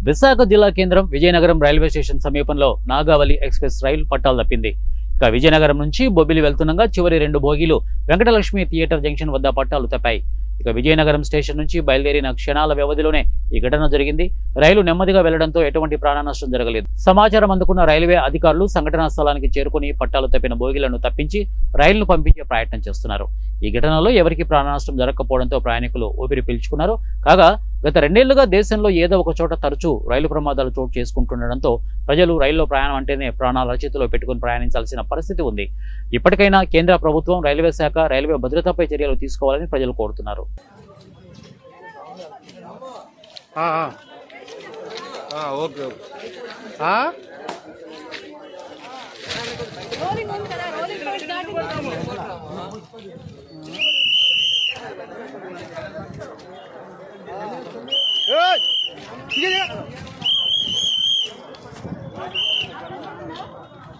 విశాఖ జిల్లా కేంద్రం Vizianagaram railway station సమీపంలో నాగావళి ఎక్స్ప్రెస్ రైలు పట్టాలు తప్పింది. ఇక విజయనగరం నుంచి బొబ్బిలి వెళ్తుండగా చివరి 2 బోగీలు వెంకటలక్ష్మి థియేటర్ జంక్షన్ వద్ద పట్టాలు తప్పాయి. ఇక విజయనగరం స్టేషన్ నుంచి బయలుదేరిన క్షణాల వ్యవధిలోనే ఈ ఘటన జరిగింది. రైలు నెమ్మదిగా వెళ్లడంతో ఎటువంటి ప్రాణ నష్టం జరగలేదు. సమాచారం అందుకున్న రైల్వే అధికారులు సంఘటనా స్థలానికి చేరుకుని పట్టాలు తప్పిన బోగీలను తప్పించి రైలును పంపించే ప్రయత్నం చేస్తున్నారు. ఈ ఘటనలో ఎవరికి ప్రాణ నష్టం జరగకపోవడంతో ప్రయాణికులు ఊపిరి పీల్చుకున్నారు. కాగా గత 2 ఏళ్లుగా దేశంలో ఏదో ఒక చోట తరచూ రైలు ప్రమాదాలు చోటు చేసుకుంటుండటంతో ప్రజలు రైల్లో ప్రయాణం అంటేనే ప్రాణాల చేతిలో పెట్టుకుని ప్రయాణించాల్సిన పరిస్థితి ఉంది. ఇప్పటికైనా కేంద్ర ప్రభుత్వం, రైల్వే శాఖ రైల్వే భద్రతపై చర్యలు తీసుకోవాలని ప్రజలు కోరుతున్నారు. ठीक है।